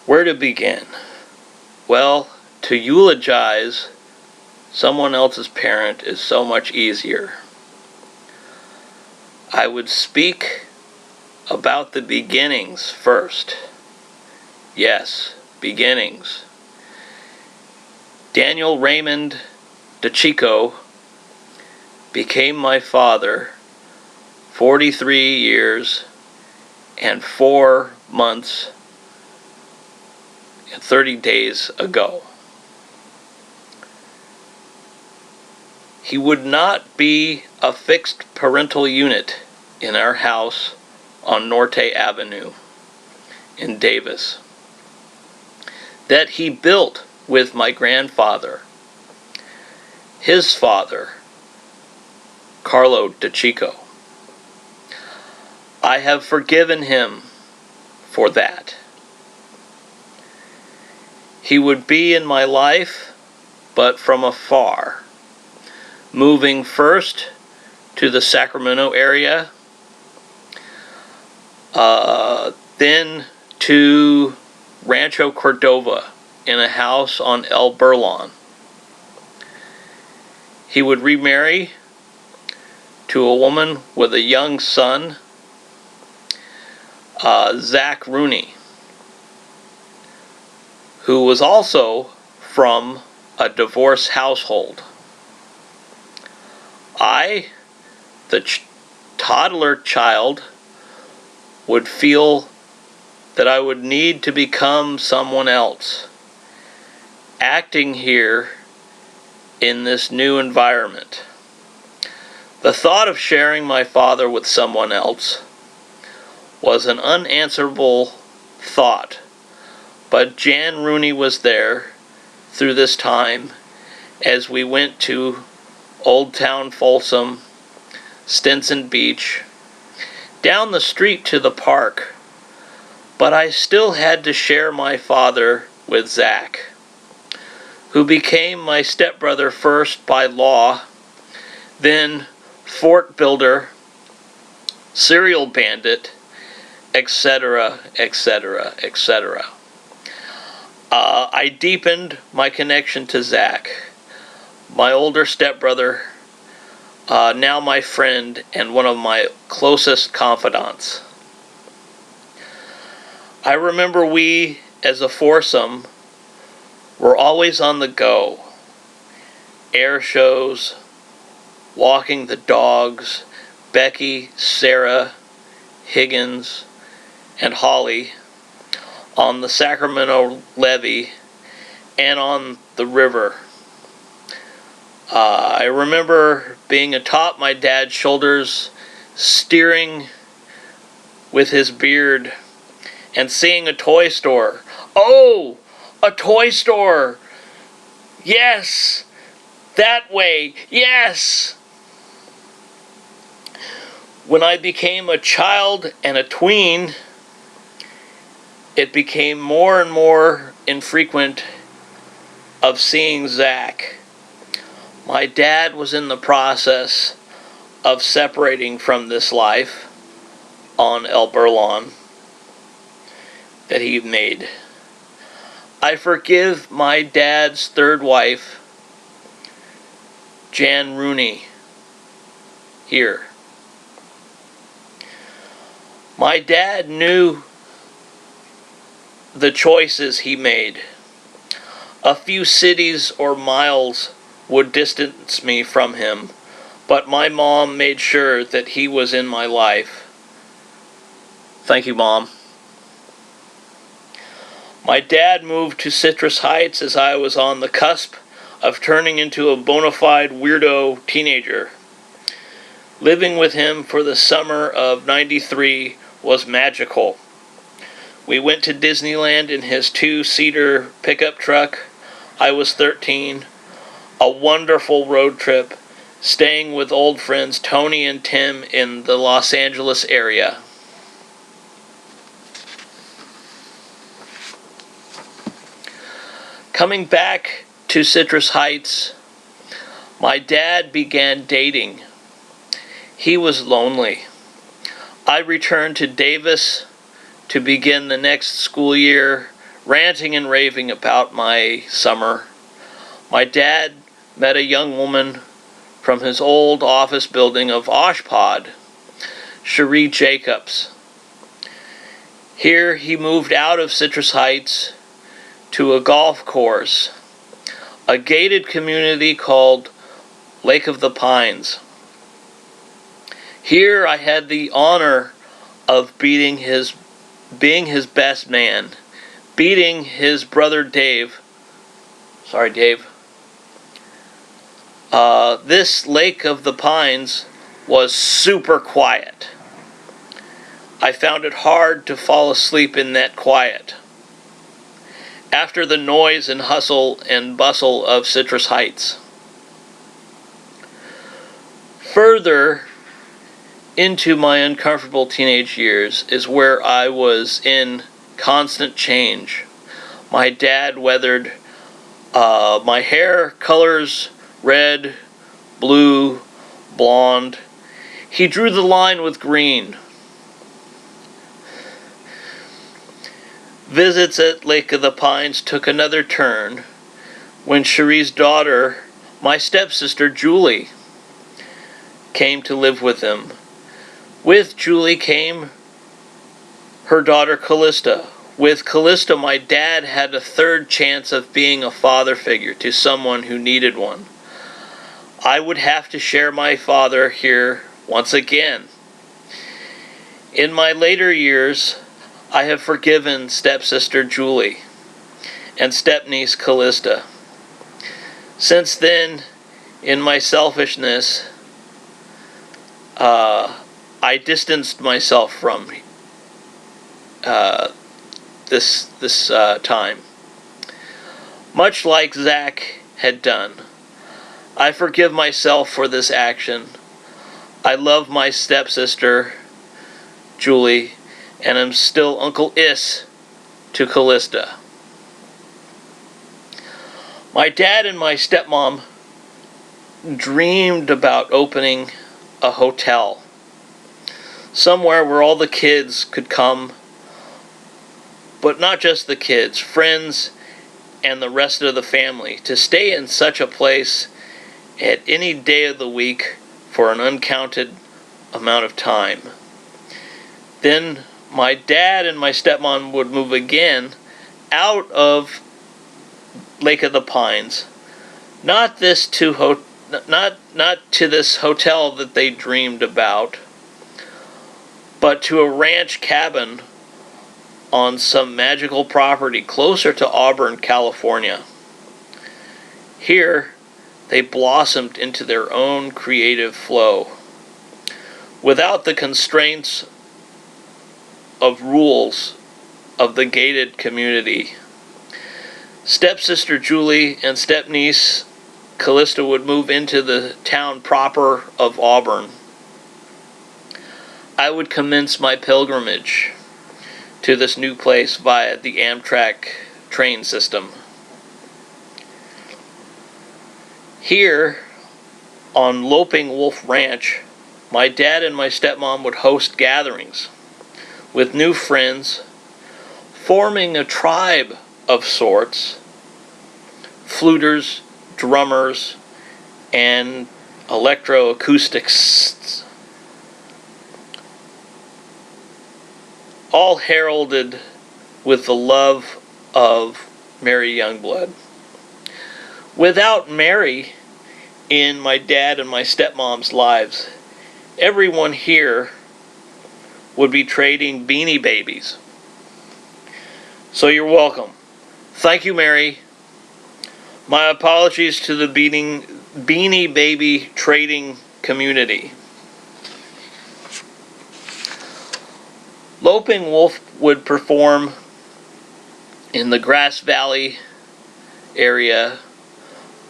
Where to begin? Well, to eulogize someone else's parent is so much easier. I would speak about the beginnings first. Yes, beginnings. Daniel Raymond DiCicco became my father 43 years and 4 months and 30 days ago. He would not be a fixed parental unit in our house on Norte Avenue in Davis that he built with my grandfather, his father, Carlo DiCicco. I have forgiven him for that. He would be in my life, but from afar, moving first to the Sacramento area, then to Rancho Cordova in a house on El Burlon. He would remarry to a woman with a young son, Zach Rooney, who was also from a divorced household. I, the toddler child, would feel that I would need to become someone else, acting here in this new environment. The thought of sharing my father with someone else was an unanswerable thought, but Jan Rooney was there through this time as we went to Old Town Folsom, Stinson Beach, down the street to the park, but I still had to share my father with Zach, who became my stepbrother first by law, then fort builder, serial bandit, etc., etc., etc. I deepened my connection to Zach, my older stepbrother, now my friend and one of my closest confidants. I remember we, as a foursome, were always on the go. Air shows, walking the dogs, Becky, Sarah, Higgins, and Holly on the Sacramento levee and on the river. I remember being atop my dad's shoulders, steering with his beard, and seeing a toy store. Oh, a toy store! Yes! That way! Yes! When I became a child and a tween, it became more and more infrequent of seeing Zach. My dad was in the process of separating from this life on El Burlon that he made. I forgive my dad's third wife, Jan Rooney, here. My dad knew the choices he made. A few cities or miles would distance me from him, but my mom made sure that he was in my life. Thank you, Mom. My dad moved to Citrus Heights as I was on the cusp of turning into a bona fide weirdo teenager. Living with him for the summer of '93 was magical. We went to Disneyland in his 2-seater pickup truck. I was 13. A wonderful road trip, staying with old friends Tony and Tim in the Los Angeles area. Coming back to Citrus Heights, my dad began dating. He was lonely. I returned to Davis to begin the next school year ranting and raving about my summer. My dad met a young woman from his old office building of Oshpod, Cherie Jacobs. Here he moved out of Citrus Heights to a golf course, a gated community called Lake of the Pines. Here I had the honor of being his best man, beating his brother Dave. Sorry, Dave. This Lake of the Pines was super quiet. I found it hard to fall asleep in that quiet. After the noise and hustle and bustle of Citrus Heights. Further into my uncomfortable teenage years is where I was in constant change. My dad weathered my hair colors: red, blue, blonde. He drew the line with green. Visits at Lake of the Pines took another turn when Cherie's daughter, my stepsister Julie, came to live with him. With Julie came her daughter Callista. With Callista, my dad had a third chance of being a father figure to someone who needed one. I would have to share my father here once again. In my later years, I have forgiven stepsister Julie and stepniece Callista. Since then, in my selfishness, I distanced myself from this time, much like Zach had done. I forgive myself for this action. I love my stepsister, Julie, and am still Uncle Is to Callista. My dad and my stepmom dreamed about opening a hotel, somewhere where all the kids could come, but not just the kids, friends and the rest of the family, to stay in such a place at any day of the week for an uncounted amount of time. Then my dad and my stepmom would move again out of Lake of the Pines, not to this hotel that they dreamed about, but to a ranch cabin on some magical property closer to Auburn, California. Here, they blossomed into their own creative flow, without the constraints of rules of the gated community. Stepsister Julie and stepniece Callista would move into the town proper of Auburn. I would commence my pilgrimage to this new place via the Amtrak train system. Here, on Loping Wolf Ranch, my dad and my stepmom would host gatherings with new friends, forming a tribe of sorts: fluters, drummers, and electroacoustics, all heralded with the love of Mary Youngblood. Without Mary in my dad and my stepmom's lives, everyone here would be trading Beanie Babies. So you're welcome. Thank you, Mary. My apologies to the Beanie Baby trading community. Loping Wolf would perform in the Grass Valley area,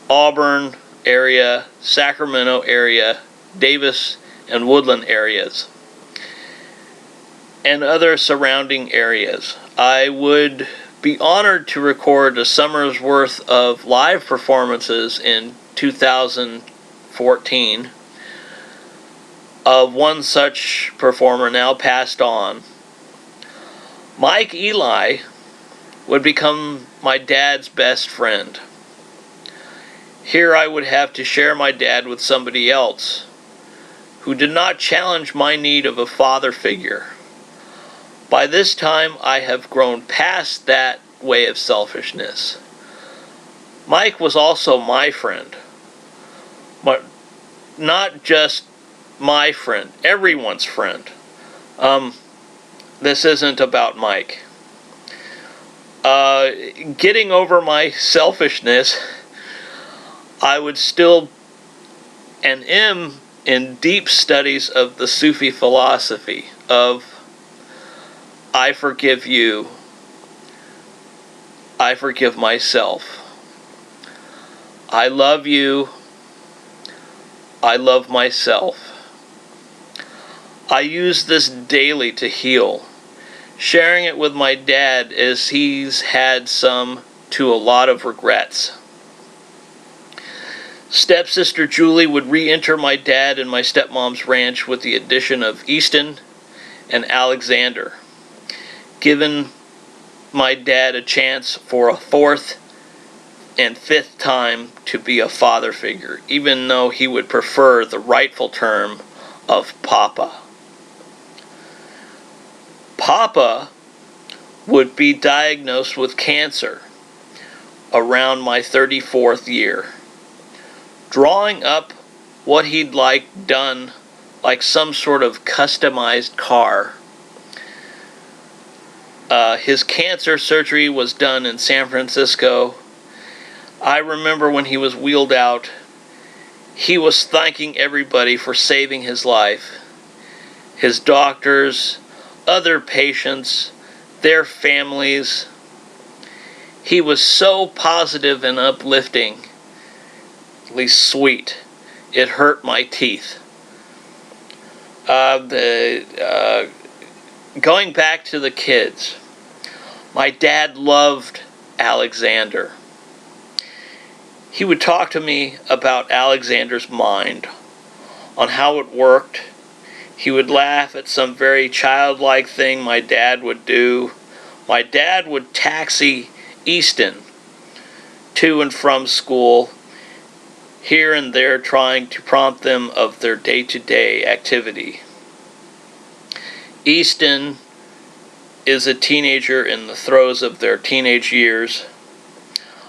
Auburn area, Sacramento area, Davis and Woodland areas, and other surrounding areas. I would be honored to record a summer's worth of live performances in 2014 of one such performer now passed on. Mike Eli would become my dad's best friend. Here I would have to share my dad with somebody else who did not challenge my need of a father figure. By this time, I have grown past that way of selfishness. Mike was also my friend, but not just my friend, everyone's friend. This isn't about Mike. Getting over my selfishness, I would still and am in deep studies of the Sufi philosophy of I forgive you, I forgive myself. I love you, I love myself. I use this daily to heal, sharing it with my dad as he's had some to a lot of regrets. Stepsister Julie would re-enter my dad and my stepmom's ranch with the addition of Easton and Alexander, giving my dad a chance for a fourth and fifth time to be a father figure, even though he would prefer the rightful term of Papa. Papa would be diagnosed with cancer around my 34th year, drawing up what he'd like done, like some sort of customized car. His cancer surgery was done in San Francisco. I remember when he was wheeled out, he was thanking everybody for saving his life. His doctors, other patients, their families. He was so positive and uplifting, at least sweet. It hurt my teeth. Going back to the kids, my dad loved Alexander. He would talk to me about Alexander's mind, on how it worked. He would laugh at some very childlike thing my dad would do. My dad would taxi Easton to and from school, here and there trying to prompt them of their day-to-day activity. Easton is a teenager in the throes of their teenage years.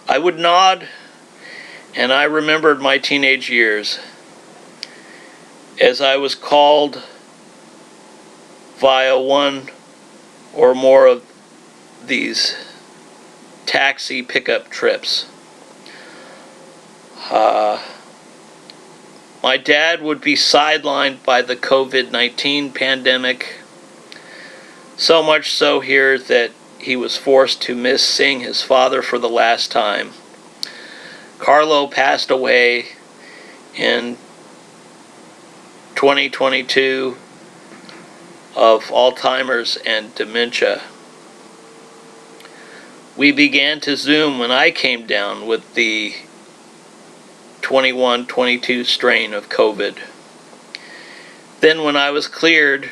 I would nod, and I remembered my teenage years as I was called via one or more of these taxi pickup trips. My dad would be sidelined by the COVID-19 pandemic, so much so here that he was forced to miss seeing his father for the last time. Carlo passed away in 2022 of Alzheimer's and dementia. We began to Zoom when I came down with the 21-22 strain of COVID. Then when I was cleared,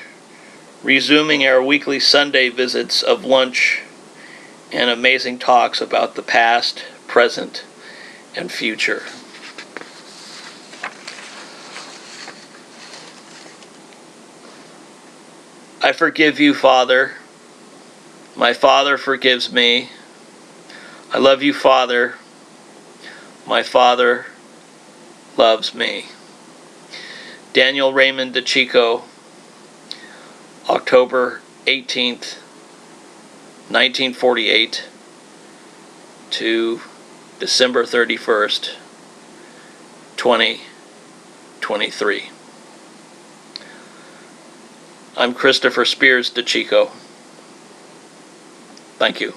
resuming our weekly Sunday visits of lunch and amazing talks about the past, present, and future. I forgive you, Father. My Father forgives me. I love you, Father. My Father loves me. Daniel Raymond DiCicco, October 18th, 1948 to December 31st, 2023. I'm Christopher Spears DiCicco. Thank you.